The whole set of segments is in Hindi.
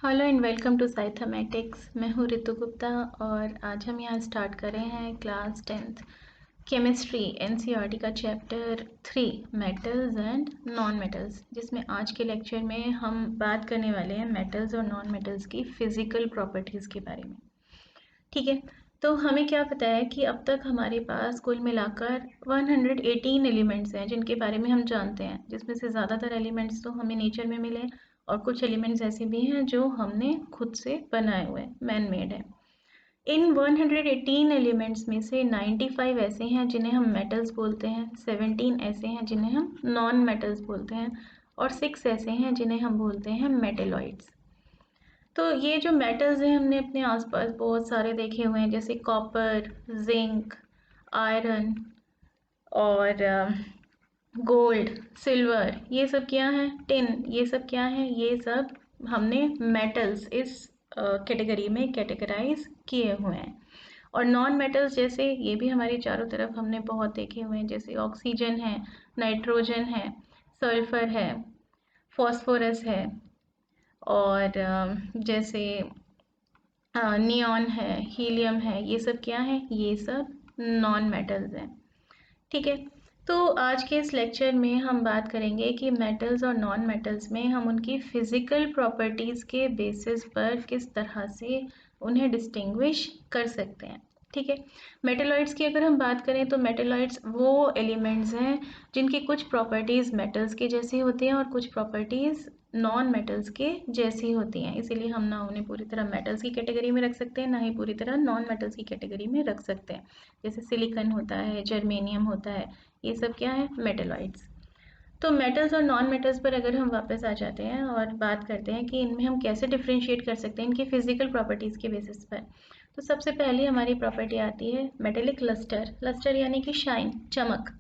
Hello and welcome to Scithmatics. मैं हूँ रितु गुप्ता और आज हम यहाँ स्टार्ट कर रहे हैं क्लास 10th केमिस्ट्री एनसीईआरटी का chapter 3 metals and non metals, जिसमें आज के लेक्चर में हम बात करने वाले हैं मेटल्स और नॉन मेटल्स की फिजिकल प्रॉपर्टीज़ के बारे में। ठीक है, तो हमें क्या पता है कि अब तक हमारे पास कुल मिलाकर 118 एलिमेंट्स हैं जिनके बारे में हम जानते हैं, जिसमें से ज़्यादातर एलिमेंट्स तो हमें नेचर में मिले और कुछ एलिमेंट्स ऐसे भी हैं जो हमने खुद से बनाए हुए हैं, मैन मेड है। इन 118 एलिमेंट्स में से 95 ऐसे हैं जिन्हें हम मेटल्स बोलते हैं, 17 ऐसे हैं जिन्हें हम नॉन मेटल्स बोलते हैं और 6 ऐसे हैं जिन्हें हम बोलते हैं मेटेलॉइड्स। तो ये जो मेटल्स हैं हमने अपने आसपास बहुत सारे देखे हुए हैं, जैसे कॉपर, जिंक, आयरन और गोल्ड, सिल्वर। ये सब क्या है? टिन। ये सब क्या है? ये सब हमने मेटल्स इस कैटेगरी में कैटेगराइज किए हुए हैं। और नॉन मेटल्स जैसे ये भी हमारे चारों तरफ हमने बहुत देखे हुए हैं, जैसे ऑक्सीजन है, नाइट्रोजन है, सल्फर है, फॉस्फोरस है और जैसे नियॉन है, हीलियम है। ये सब क्या है? ये सब नॉन मेटल्स हैं। ठीक है, तो आज के इस लेक्चर में हम बात करेंगे कि मेटल्स और नॉन मेटल्स में हम उनकी फिजिकल प्रॉपर्टीज़ के बेसिस पर किस तरह से उन्हें डिस्टिंग्विश कर सकते हैं। ठीक है, मेटेलॉइड्स की अगर हम बात करें तो मेटेलॉइड्स वो एलिमेंट्स हैं जिनकी कुछ प्रॉपर्टीज़ मेटल्स के जैसी होती हैं और कुछ प्रॉपर्टीज़ नॉन मेटल्स के जैसी होती हैं। इसीलिए हम ना उन्हें पूरी तरह मेटल्स की कैटेगरी में रख सकते हैं, ना ही पूरी तरह नॉन मेटल्स की कैटेगरी में रख सकते हैं। जैसे सिलिकन होता है, जर्मेनियम होता है, ये सब क्या है? मेटेलॉइड्स। तो मेटल्स और नॉन मेटल्स पर अगर हम वापस आ जाते हैं और बात करते हैं कि इनमें हम कैसे डिफ्रेंशिएट कर सकते हैं इनकी फिजिकल प्रॉपर्टीज़ के बेसिस पर, तो सबसे पहली हमारी प्रॉपर्टी आती है मेटेलिक लस्टर। लस्टर यानी कि शाइन, चमक।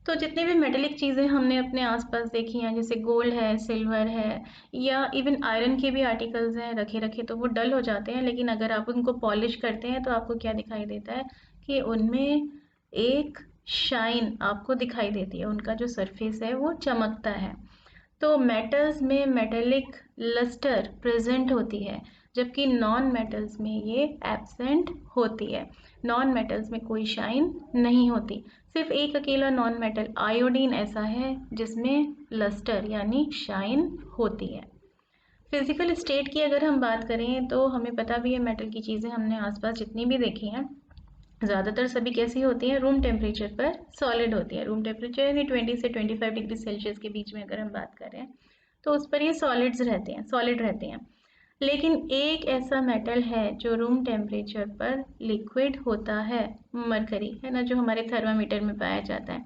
तो जितनी भी मेटेलिक चीज़ें हमने अपने आसपास देखी हैं, जैसे गोल्ड है, सिल्वर है, या इवन आयरन के भी आर्टिकल्स हैं रखे रखे, तो वो डल हो जाते हैं, लेकिन अगर आप उनको पॉलिश करते हैं तो आपको क्या दिखाई देता है कि उनमें एक शाइन आपको दिखाई देती है, उनका जो सरफेस है वो चमकता है। तो मेटल्स में मेटेलिक लस्टर प्रेजेंट होती है, जबकि नॉन मेटल्स में ये एब्सेंट होती है। नॉन मेटल्स में कोई शाइन नहीं होती। सिर्फ एक अकेला नॉन मेटल आयोडीन ऐसा है जिसमें लस्टर यानी शाइन होती है। फिजिकल स्टेट की अगर हम बात करें तो हमें पता भी है मेटल की चीज़ें हमने आसपास जितनी भी देखी हैं, ज़्यादातर सभी कैसी होती हैं? रूम टेम्परेचर पर सॉलिड होती है। रूम टेम्परेचर यानी 20 से 25 डिग्री सेल्सियस के बीच में अगर हम बात करें तो उस पर ये सॉलिड्स रहते हैं, सॉलिड रहते हैं। लेकिन एक ऐसा मेटल है जो रूम टेम्परेचर पर लिक्विड होता है, मरकरी है ना, जो हमारे थर्मामीटर में पाया जाता है।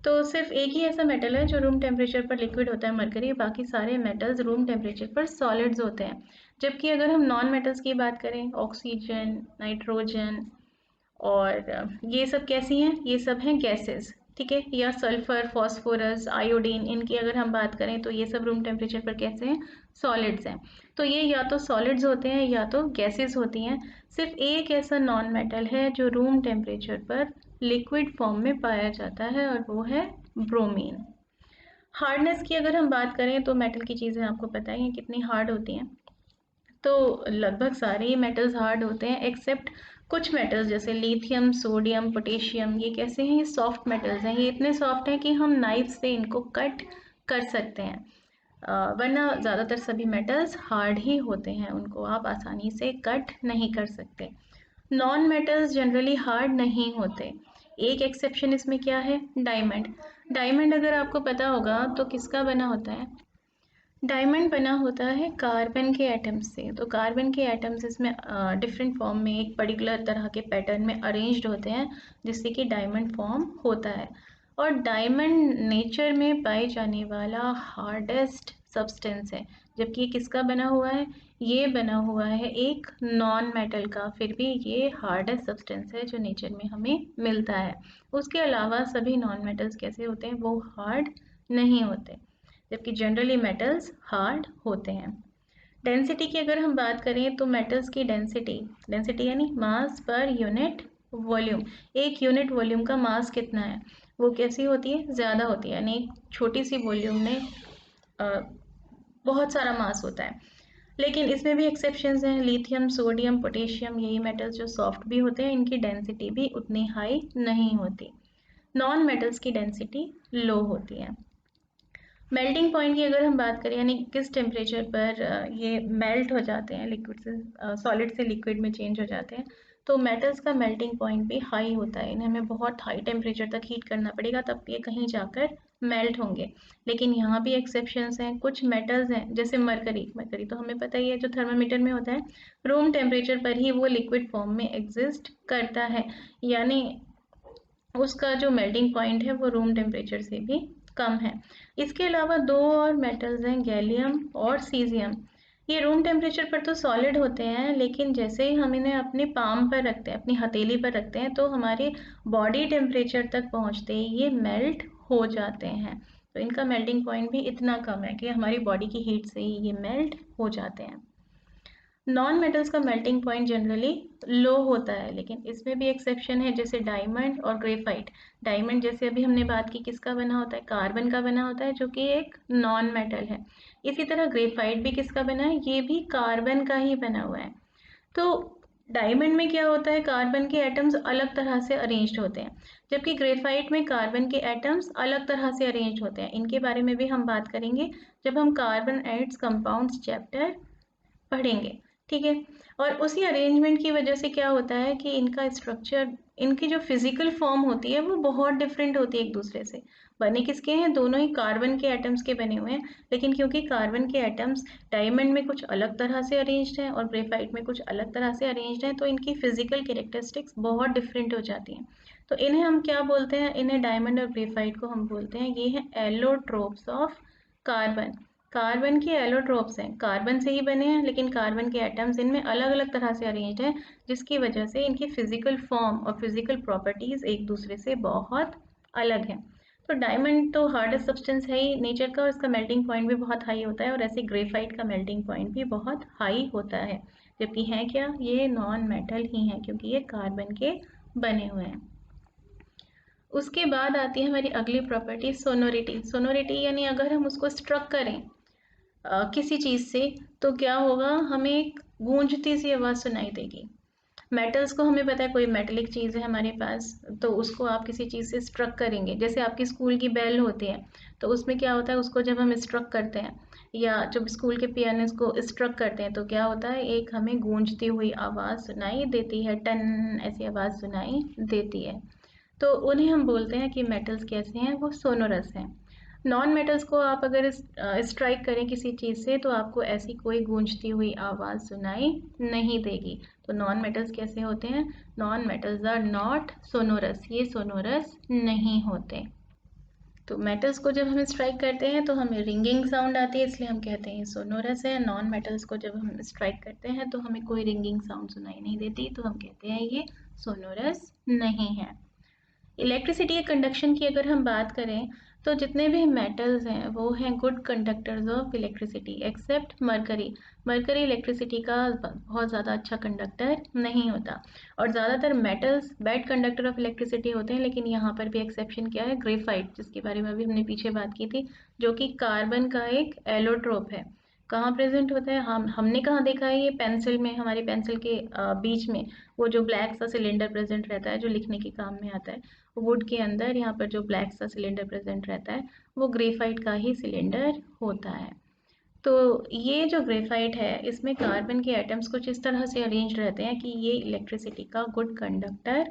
तो सिर्फ एक ही ऐसा मेटल है जो रूम टेम्परेचर पर लिक्विड होता है, मरकरी। बाकी सारे मेटल्स रूम टेम्परेचर पर सॉलिड्स होते हैं। जबकि अगर हम नॉन मेटल्स की बात करें, ऑक्सीजन, नाइट्रोजन और ये सब कैसी हैं? ये सब हैं गैसेस। ठीक है, या सल्फर, फास्फोरस, आयोडीन, इनकी अगर हम बात करें तो ये सब रूम टेम्परेचर पर कैसे हैं? सॉलिड्स हैं। तो ये या तो सॉलिड्स होते हैं या तो गैसेस होती हैं। सिर्फ एक ऐसा नॉन मेटल है जो रूम टेम्परेचर पर लिक्विड फॉर्म में पाया जाता है और वो है ब्रोमीन। हार्डनेस की अगर हम बात करें तो मेटल की चीज़ें आपको पता ही हैं कितनी हार्ड होती हैं। तो लगभग सारे ही मेटल्स हार्ड होते हैं एक्सेप्ट कुछ मेटल्स जैसे लिथियम, सोडियम, पोटेशियम। ये कैसे हैं? ये सॉफ्ट मेटल्स हैं। ये इतने सॉफ्ट हैं कि हम नाइफ से इनको कट कर सकते हैं, वरना ज़्यादातर सभी मेटल्स हार्ड ही होते हैं, उनको आप आसानी से कट नहीं कर सकते। नॉन मेटल्स जनरली हार्ड नहीं होते। एक एक्सेप्शन इसमें क्या है? डायमंड। डायमंड अगर आपको पता होगा तो किसका बना होता है? डायमंड बना होता है कार्बन के एटम्स से। तो कार्बन के एटम्स इसमें डिफरेंट फॉर्म में एक पर्टिकुलर तरह के पैटर्न में अरेंज्ड होते हैं, जिससे कि डायमंड फॉर्म होता है। और डायमंड नेचर में पाए जाने वाला हार्डेस्ट सब्सटेंस है, जबकि ये किसका बना हुआ है? ये बना हुआ है एक नॉन मेटल का, फिर भी ये हार्डेस्ट सब्सटेंस है जो नेचर में हमें मिलता है। उसके अलावा सभी नॉन मेटल्स कैसे होते हैं? वो हार्ड नहीं होते, जबकि जनरली मेटल्स हार्ड होते हैं। डेंसिटी की अगर हम बात करें तो मेटल्स की डेंसिटी, डेंसिटी यानी मास पर यूनिट वॉल्यूम, एक यूनिट वॉल्यूम का मास कितना है, वो कैसी होती है? ज़्यादा होती है। यानी एक छोटी सी वॉल्यूम में अ, बहुत सारा मास होता है। लेकिन इसमें भी एक्सेप्शंस हैं। लिथियम, सोडियम, पोटेशियम, यही मेटल्स जो सॉफ्ट भी होते हैं, इनकी डेंसिटी भी उतनी हाई नहीं होती। नॉन मेटल्स की डेंसिटी लो होती है। मेल्टिंग पॉइंट की अगर हम बात करें, यानी किस टेम्परेचर पर ये मेल्ट हो जाते हैं, लिक्विड से सॉलिड से लिक्विड में चेंज हो जाते हैं, तो मेटल्स का मेल्टिंग पॉइंट भी हाई होता है। इन्हें हमें बहुत हाई टेम्परेचर तक हीट करना पड़ेगा, तब ये कहीं जाकर मेल्ट होंगे। लेकिन यहाँ भी एक्सेप्शंस हैं। कुछ मेटल्स हैं जैसे मरकरी। मरकरी तो हमें पता ही है, जो थर्मामीटर में होता है, रूम टेम्परेचर पर ही वो लिक्विड फॉर्म में एग्जिस्ट करता है, यानी उसका जो मेल्टिंग पॉइंट है वो रूम टेम्परेचर से भी कम है। इसके अलावा दो और मेटल्स हैं, गैलियम और सीजियम। ये रूम टेम्परेचर पर तो सॉलिड होते हैं, लेकिन जैसे ही हम इन्हें अपने पाम पर रखते हैं, अपनी हथेली पर रखते हैं, तो हमारे बॉडी टेम्परेचर तक पहुंचते ही ये मेल्ट हो जाते हैं। तो इनका मेल्टिंग पॉइंट भी इतना कम है कि हमारी बॉडी की हीट से ही ये मेल्ट हो जाते हैं। नॉन मेटल्स का मेल्टिंग पॉइंट जनरली लो होता है, लेकिन इसमें भी एक्सेप्शन है, जैसे डायमंड और ग्रेफाइट। डायमंड जैसे अभी हमने बात की, किसका बना होता है, कार्बन का बना होता है, जो कि एक नॉन मेटल है। इसी तरह ग्रेफाइट भी किसका बना है, ये भी कार्बन का ही बना हुआ है। तो डायमंड में क्या होता है, कार्बन के एटम्स अलग तरह से अरेंज्ड होते हैं, जबकि ग्रेफाइट में कार्बन के एटम्स अलग तरह से अरेंज्ड होते हैं। इनके बारे में भी हम बात करेंगे जब हम कार्बन एड्स कंपाउंड्स चैप्टर पढ़ेंगे, ठीक है। और उसी अरेंजमेंट की वजह से क्या होता है कि इनका स्ट्रक्चर, इनकी जो फिजिकल फॉर्म होती है वो बहुत डिफरेंट होती है एक दूसरे से। बने किसके हैं, दोनों ही कार्बन के एटम्स के बने हुए हैं, लेकिन क्योंकि कार्बन के एटम्स डायमंड में कुछ अलग तरह से अरेंज्ड हैं और ग्रेफाइट में कुछ अलग तरह से अरेंज्ड हैं, तो इनकी फिजिकल कैरेक्टरिस्टिक्स बहुत डिफरेंट हो जाती हैं। तो इन्हें हम क्या बोलते हैं, इन्हें डायमंड और ग्रेफाइट को हम बोलते हैं, ये हैं एलोट्रोप्स ऑफ कार्बन। कार्बन के एलोट्रोप्स हैं, कार्बन से ही बने हैं, लेकिन कार्बन के एटम्स इनमें अलग अलग तरह से अरेंज्ड हैं, जिसकी वजह से इनकी फिजिकल फॉर्म और फिजिकल प्रॉपर्टीज एक दूसरे से बहुत अलग हैं। तो डायमंड तो हार्डेस्ट सब्सटेंस है ही नेचर का, और इसका मेल्टिंग पॉइंट भी बहुत हाई होता है, और ऐसे ग्रेफाइट का मेल्टिंग पॉइंट भी बहुत हाई होता है। जबकि है क्या, ये नॉन मेटल ही है, क्योंकि ये कार्बन के बने हुए हैं। उसके बाद आती है हमारी अगली प्रॉपर्टी, सोनोरिटी। सोनोरिटी यानी अगर हम उसको स्ट्रक करें किसी चीज़ से, तो क्या होगा, हमें एक गूंजती सी आवाज़ सुनाई देगी। मेटल्स को हमें पता है, कोई मेटेलिक चीज़ है हमारे पास, तो उसको आप किसी चीज़ से स्ट्रक करेंगे, जैसे आपकी स्कूल की बेल होती है, तो उसमें क्या होता है, उसको जब हम स्ट्रक करते हैं, या जब स्कूल के पियानिस्ट को स्ट्रक करते हैं, तो क्या होता है, एक हमें गूंजती हुई आवाज़ सुनाई देती है, टन ऐसी आवाज़ सुनाई देती है। तो उन्हें हम बोलते हैं कि मेटल्स कैसे हैं, वो सोनोरस हैं। नॉन मेटल्स को आप अगर स्ट्राइक करें किसी चीज़ से, तो आपको ऐसी कोई गूंजती हुई आवाज़ सुनाई नहीं देगी। तो नॉन मेटल्स कैसे होते हैं, non metals are not sonorous, ये सोनोरस नहीं होते। तो मेटल्स को जब हम स्ट्राइक करते हैं तो हमें रिंगिंग साउंड आती है, इसलिए हम कहते हैं सोनोरस है। नॉन मेटल्स को जब हम स्ट्राइक करते हैं तो हमें कोई रिंगिंग साउंड सुनाई नहीं देती, तो हम कहते हैं ये सोनोरस नहीं है। इलेक्ट्रिसिटी के कंडक्शन की अगर हम बात करें, तो जितने भी मेटल्स हैं वो हैं good conductors of electricity, except mercury. Mercury electricity का बहुत ज़्यादा अच्छा कंडक्टर नहीं होता, और ज़्यादातर metals bad conductor of electricity होते हैं। लेकिन यहाँ पर भी एक्सेप्शन क्या है, ग्रेफाइट, जिसके बारे में अभी हमने पीछे बात की थी, जो कि कार्बन का एक एलोट्रोप है। कहाँ प्रेजेंट होता है, हमने कहाँ देखा है, ये पेंसिल में, हमारी पेंसिल के बीच में वो जो ब्लैक सा सिलेंडर प्रेजेंट रहता है, जो लिखने के काम में आता है, वुड के अंदर यहाँ पर जो ब्लैक सा सिलेंडर प्रेजेंट रहता है, वो ग्रेफाइट का ही सिलेंडर होता है। तो ये जो ग्रेफाइट है, इसमें कार्बन के एटम्स कुछ इस तरह से अरेंज रहते हैं कि ये इलेक्ट्रिसिटी का गुड कंडक्टर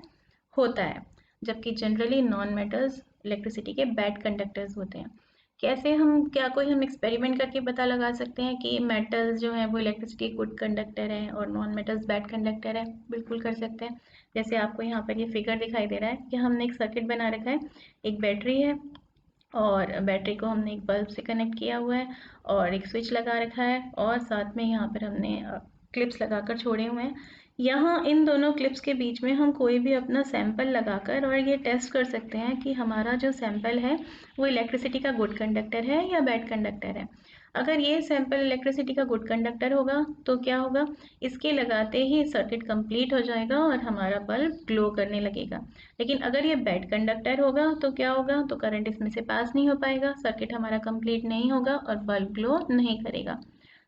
होता है, जबकि जनरली नॉन मेटल्स इलेक्ट्रिसिटी के बैड कंडक्टर्स होते हैं। कैसे, हम क्या कोई हम एक्सपेरिमेंट करके पता लगा सकते हैं कि मेटल्स जो हैं वो इलेक्ट्रिसिटी गुड कंडक्टर हैं और नॉन मेटल्स बैड कंडक्टर हैं? बिल्कुल कर सकते हैं। जैसे आपको यहाँ पर ये फिगर दिखाई दे रहा है कि हमने एक सर्किट बना रखा है, एक बैटरी है, और बैटरी को हमने एक बल्ब से कनेक्ट किया हुआ है, और एक स्विच लगा रखा है, और साथ में यहाँ पर हमने क्लिप्स लगाकर छोड़े हुए हैं। यहाँ इन दोनों क्लिप्स के बीच में हम कोई भी अपना सैंपल लगाकर और ये टेस्ट कर सकते हैं कि हमारा जो सैंपल है वो इलेक्ट्रिसिटी का गुड कंडक्टर है या बैड कंडक्टर है। अगर ये सैंपल इलेक्ट्रिसिटी का गुड कंडक्टर होगा तो क्या होगा, इसके लगाते ही सर्किट कंप्लीट हो जाएगा और हमारा बल्ब ग्लो करने लगेगा। लेकिन अगर ये बैड कंडक्टर होगा तो क्या होगा, तो करंट इसमें से पास नहीं हो पाएगा, सर्किट हमारा कंप्लीट नहीं होगा और बल्ब ग्लो नहीं करेगा।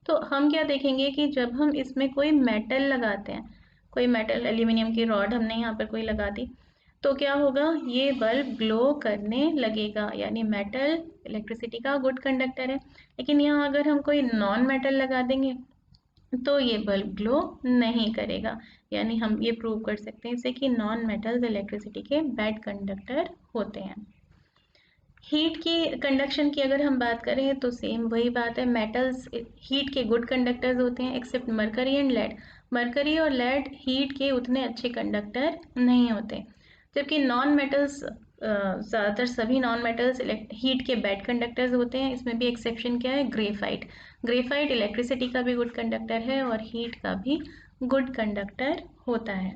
तो हम क्या देखेंगे कि जब हम इसमें कोई मेटल लगाते हैं, कोई मेटल एल्यूमिनियम की रॉड हमने यहाँ पर कोई लगा दी, तो क्या होगा, ये बल्ब ग्लो करने लगेगा, यानी मेटल इलेक्ट्रिसिटी का गुड कंडक्टर है। लेकिन यहाँ अगर हम कोई नॉन मेटल लगा देंगे तो ये बल्ब ग्लो नहीं करेगा, यानी हम ये प्रूव कर सकते हैं इससे कि नॉन मेटल्स इलेक्ट्रिसिटी के बैड कंडक्टर होते हैं। हीट की कंडक्शन की अगर हम बात करें तो सेम वही बात है, मेटल्स हीट के गुड कंडक्टर्स होते हैं except mercury and lead. Mercury और लेड हीट के उतने अच्छे कंडक्टर नहीं होते, जबकि नॉन मेटल्स ज़्यादातर सभी नॉन मेटल्स हीट के बैड कंडक्टर्स होते हैं। इसमें भी एक्सेप्शन क्या है, ग्रेफाइट। ग्रेफाइट इलेक्ट्रिसिटी का भी गुड कंडक्टर है और हीट का भी गुड कंडक्टर होता है।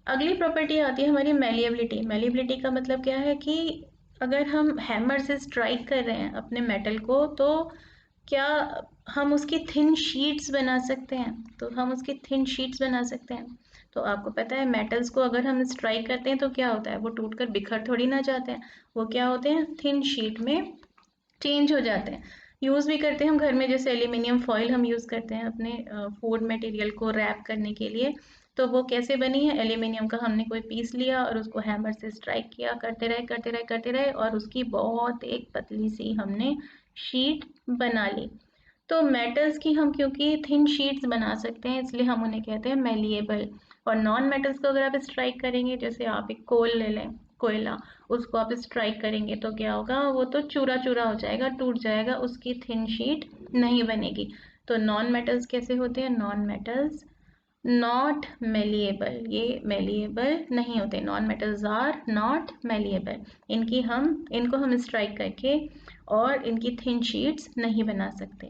अगली प्रॉपर्टी आती है हमारी मेलिएबिलिटी। मेलिएबिलिटी का मतलब क्या है कि अगर हम हैमर से स्ट्राइक कर रहे हैं अपने मेटल को, तो क्या हम उसकी थिन शीट्स बना सकते हैं, तो हम उसकी थिन शीट्स बना सकते हैं। तो आपको पता है मेटल्स को अगर हम स्ट्राइक करते हैं तो क्या होता है, वो टूटकर बिखर थोड़ी ना जाते हैं, वो क्या होते हैं, थिन शीट में चेंज हो जाते हैं। यूज़ भी करते हैं हम घर में, जैसे एल्यूमिनियम फॉइल हम यूज़ करते हैं अपने फूड मटेरियल को रैप करने के लिए। तो वो कैसे बनी है, एल्यूमिनियम का हमने कोई पीस लिया और उसको हैमर से स्ट्राइक किया, करते रहे करते रहे करते रहे और उसकी बहुत एक पतली सी हमने शीट बना ली। तो मेटल्स की हम क्योंकि थिन शीट्स बना सकते हैं इसलिए हम उन्हें कहते हैं मेलिएबल। और नॉन मेटल्स को अगर आप स्ट्राइक करेंगे, जैसे आप एक कोल ले लें, कोयला, उसको आप स्ट्राइक करेंगे तो क्या होगा, वो तो चूरा चूरा हो जाएगा, टूट जाएगा, उसकी थिन शीट नहीं बनेगी। तो नॉन मेटल्स कैसे होते हैं, नॉन मेटल्स नॉट मेलिएबल, ये मेलिएबल नहीं होते, non metals are not malleable. इनको हम स्ट्राइक करके और इनकी थिन शीट्स नहीं बना सकते।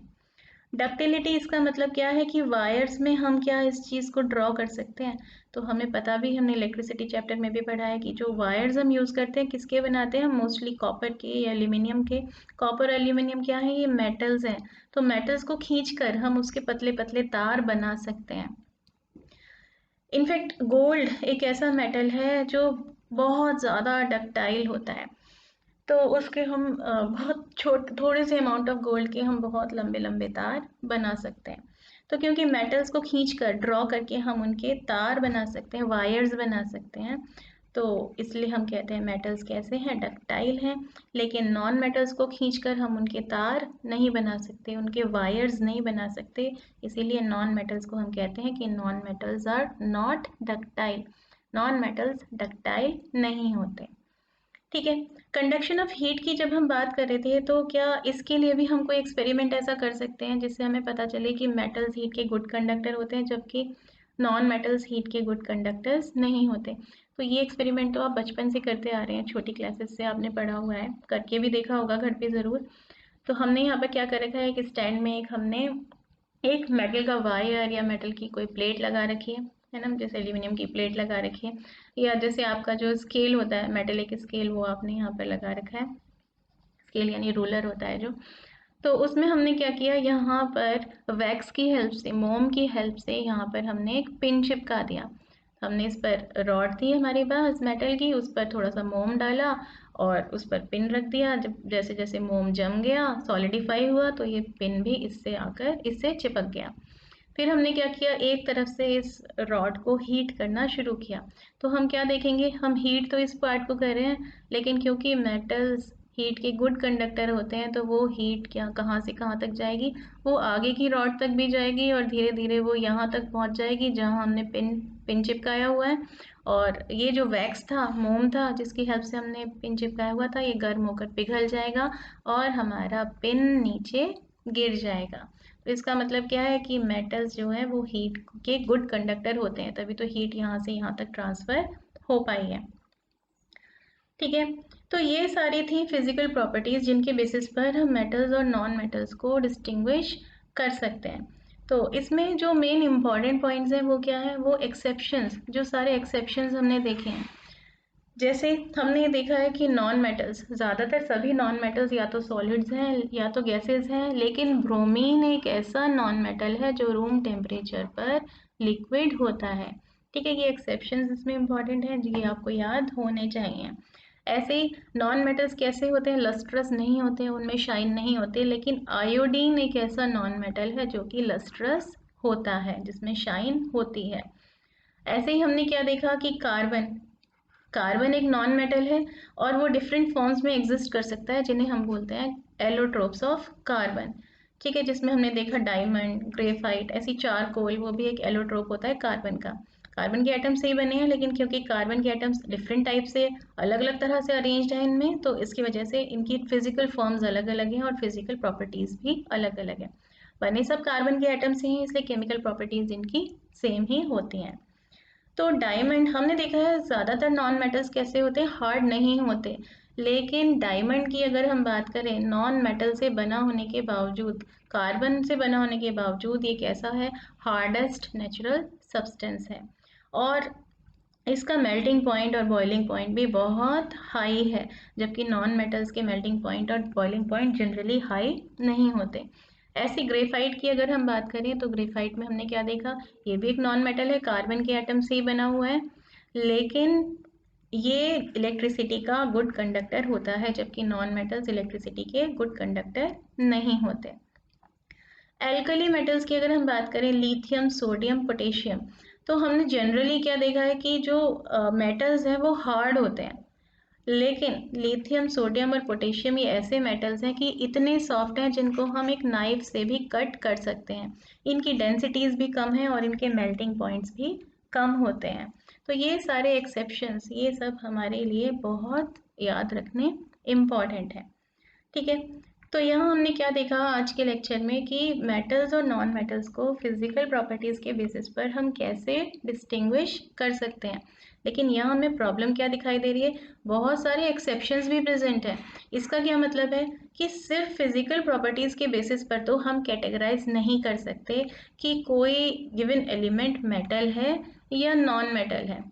डक्टिलिटी इसका मतलब क्या है कि वायर्स में हम क्या इस चीज़ को ड्रॉ कर सकते हैं। तो हमें पता भी, हमने इलेक्ट्रिसिटी चैप्टर में भी पढ़ा है कि जो वायर्स हम यूज़ करते हैं किसके बनाते हैं, मोस्टली कॉपर के या एल्यूमिनियम के। कॉपर एल्यूमिनियम क्या है, ये मेटल्स हैं। तो मेटल्स को खींचकर हम उसके पतले पतले तार बना सकते हैं। इनफैक्ट गोल्ड एक ऐसा मेटल है जो बहुत ज़्यादा डक्टाइल होता है, तो उसके हम बहुत थोड़े से अमाउंट ऑफ गोल्ड के हम बहुत लंबे लंबे तार बना सकते हैं। तो क्योंकि मेटल्स को खींचकर ड्रॉ करके हम उनके तार बना सकते हैं, वायर्स बना सकते हैं, तो इसलिए हम कहते हैं मेटल्स कैसे हैं, डक्टाइल हैं। लेकिन नॉन मेटल्स को खींचकर हम उनके तार नहीं बना सकते, उनके वायर्स नहीं बना सकते, इसीलिए नॉन मेटल्स को हम कहते हैं कि non metals are not ductile. Non metals ductile नहीं होते। ठीक है, कंडक्शन ऑफ हीट की जब हम बात कर रहे थे, तो क्या इसके लिए भी हम कोई एक्सपेरिमेंट ऐसा कर सकते हैं जिससे हमें पता चले कि मेटल्स हीट के गुड कंडक्टर होते हैं जबकि नॉन मेटल्स हीट के गुड कंडक्टर्स नहीं होते। तो ये एक्सपेरिमेंट तो आप बचपन से करते आ रहे हैं, छोटी क्लासेस से आपने पढ़ा हुआ है, करके भी देखा होगा घर पे ज़रूर। तो हमने यहाँ पर क्या कर रखा है, एक स्टैंड में हमने एक मेटल का वायर या मेटल की कोई प्लेट लगा रखी है ना, जैसे एल्यूमिनियम की प्लेट लगा रखी है, या जैसे आपका जो स्केल होता है, मेटेलिक स्केल, वो आपने यहाँ पर लगा रखा है, स्केल यानी रूलर होता है जो। तो उसमें हमने क्या किया, यहाँ पर वैक्स की हेल्प से, मोम की हेल्प से यहाँ पर हमने एक पिन चिपका दिया। हमने इस पर रॉड थी हमारे पास मेटल की, उस पर थोड़ा सा मोम डाला और उस पर पिन रख दिया। जब जैसे जैसे मोम जम गया, सॉलिडिफाई हुआ, तो ये पिन भी इससे आकर इससे चिपक गया। फिर हमने क्या किया, एक तरफ से इस रॉड को हीट करना शुरू किया। तो हम क्या देखेंगे, हम हीट तो इस पार्ट को कर रहे हैं, लेकिन क्योंकि मेटल्स हीट के गुड कंडक्टर होते हैं, तो वो हीट क्या कहाँ से कहाँ तक जाएगी, वो आगे की रॉड तक भी जाएगी और धीरे धीरे वो यहाँ तक पहुँच जाएगी जहाँ हमने पिन चिपकाया हुआ है। और ये जो वैक्स था, मोम था, जिसकी हेल्प से हमने पिन चिपकाया हुआ था, ये गर्म होकर पिघल जाएगा और हमारा पिन नीचे गिर जाएगा। तो इसका मतलब क्या है कि मेटल्स जो है वो हीट के गुड कंडक्टर होते हैं, तभी तो हीट यहाँ से यहाँ तक ट्रांसफ़र हो पाई है। ठीक है, तो ये सारी थी फिजिकल प्रॉपर्टीज़ जिनके बेसिस पर हम मेटल्स और नॉन मेटल्स को डिस्टिंग्विश कर सकते हैं। तो इसमें जो मेन इम्पॉर्टेंट पॉइंट्स हैं वो क्या है, वो एक्सेप्शंस, जो सारे एक्सेप्शंस हमने देखे हैं। जैसे हमने देखा है कि नॉन मेटल्स, ज़्यादातर सभी नॉन मेटल्स या तो सॉलिड्स हैं या तो गैसेस हैं, लेकिन ब्रोमीन एक ऐसा नॉन मेटल है जो रूम टेम्परेचर पर लिक्विड होता है। ठीक है, ये एक्सेप्शंस इसमें इम्पॉर्टेंट है, ये आपको याद होने चाहिए। ऐसे ही नॉन मेटल्स कैसे होते हैं, लस्ट्रस नहीं होते हैं, उनमें शाइन नहीं होते, लेकिन आयोडीन एक ऐसा नॉन मेटल है जो कि लस्ट्रस होता है, जिसमें शाइन होती है। ऐसे ही हमने क्या देखा कि कार्बन कार्बन एक नॉन मेटल है और वो डिफरेंट फॉर्म्स में एग्जिस्ट कर सकता है, जिन्हें हम बोलते हैं एलोट्रोप्स ऑफ कार्बन। ठीक है, जिसमें हमने देखा डायमंड, ग्रेफाइट, ऐसी चारकोल, वो भी एक एलोट्रोप होता है कार्बन का। कार्बन के एटम्स से ही बने हैं, लेकिन क्योंकि कार्बन के एटम्स डिफरेंट टाइप से अलग अलग तरह से अरेंज्ड हैं इनमें, तो इसकी वजह से इनकी फिजिकल फॉर्म्स अलग अलग हैं और फिजिकल प्रॉपर्टीज भी अलग अलग है। बने सब कार्बन के एटम से ही, इसलिए केमिकल प्रॉपर्टीज इनकी सेम ही होती हैं। तो डायमंड हमने देखा है ज़्यादातर नॉन मेटल्स कैसे होते हैं, हार्ड नहीं होते, लेकिन डायमंड की अगर हम बात करें, नॉन मेटल से बना होने के बावजूद, कार्बन से बना होने के बावजूद, ये कैसा है, हार्डेस्ट नेचुरल सब्सटेंस है। और इसका मेल्टिंग पॉइंट और बॉइलिंग पॉइंट भी बहुत हाई है, जबकि नॉन मेटल्स के मेल्टिंग पॉइंट और बॉइलिंग पॉइंट जनरली हाई नहीं होते। ऐसी ग्रेफाइट की अगर हम बात करें, तो ग्रेफाइट में हमने क्या देखा, ये भी एक नॉन मेटल है, कार्बन के एटम से ही बना हुआ है, लेकिन ये इलेक्ट्रिसिटी का गुड कंडक्टर होता है, जबकि नॉन मेटल्स इलेक्ट्रिसिटी के गुड कंडक्टर नहीं होते। एल्कली मेटल्स की अगर हम बात करें, लिथियम, सोडियम, पोटेशियम, तो हमने जनरली क्या देखा है कि जो मेटल्स हैं वो हार्ड होते हैं, लेकिन लिथियम, सोडियम और पोटेशियम ये ऐसे मेटल्स हैं कि इतने सॉफ्ट हैं जिनको हम एक नाइफ से भी कट कर सकते हैं। इनकी डेंसिटीज भी कम है और इनके मेल्टिंग पॉइंट्स भी कम होते हैं। तो ये सारे एक्सेप्शंस, ये सब हमारे लिए बहुत याद रखने इम्पॉर्टेंट है। ठीक है, तो यहाँ हमने क्या देखा आज के लेक्चर में कि मेटल्स और नॉन मेटल्स को फिजिकल प्रॉपर्टीज के बेसिस पर हम कैसे डिस्टिंग्विश कर सकते हैं। लेकिन यहाँ हमें प्रॉब्लम क्या दिखाई दे रही है, बहुत सारे एक्सेप्शंस भी प्रेजेंट है। इसका क्या मतलब है कि सिर्फ फिजिकल प्रॉपर्टीज के बेसिस पर तो हम कैटेगराइज नहीं कर सकते कि कोई गिवन एलिमेंट मेटल है या नॉन मेटल है।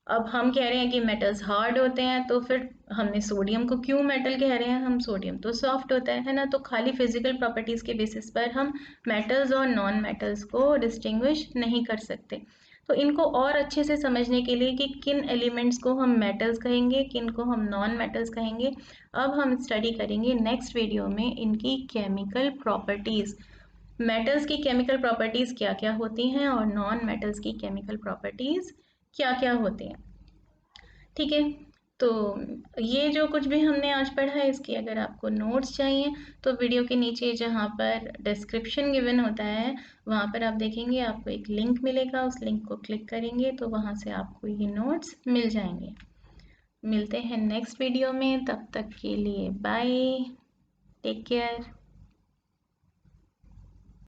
अब हम कह रहे हैं कि मेटल्स हार्ड होते हैं, तो फिर हमने सोडियम को क्यों मेटल कह रहे हैं, हम सोडियम तो सॉफ्ट होता है ना। तो खाली फिजिकल प्रॉपर्टीज के बेसिस पर हम मेटल्स और नॉन मेटल्स को डिस्टिंग्विश नहीं कर सकते। तो इनको और अच्छे से समझने के लिए कि किन एलिमेंट्स को हम मेटल्स कहेंगे, किन को हम नॉन मेटल्स कहेंगे, अब हम स्टडी करेंगे नेक्स्ट वीडियो में इनकी केमिकल प्रॉपर्टीज। मेटल्स की केमिकल प्रॉपर्टीज क्या क्या होती हैं और नॉन मेटल्स की केमिकल प्रॉपर्टीज क्या क्या होती हैं। ठीक है, तो ये जो कुछ भी हमने आज पढ़ा है, इसकी अगर आपको नोट्स चाहिए तो वीडियो के नीचे जहाँ पर डिस्क्रिप्शन गिवन होता है, वहाँ पर आप देखेंगे, आपको एक लिंक मिलेगा, उस लिंक को क्लिक करेंगे तो वहाँ से आपको ये नोट्स मिल जाएंगे। मिलते हैं नेक्स्ट वीडियो में, तब तक के लिए बाय, टेक केयर।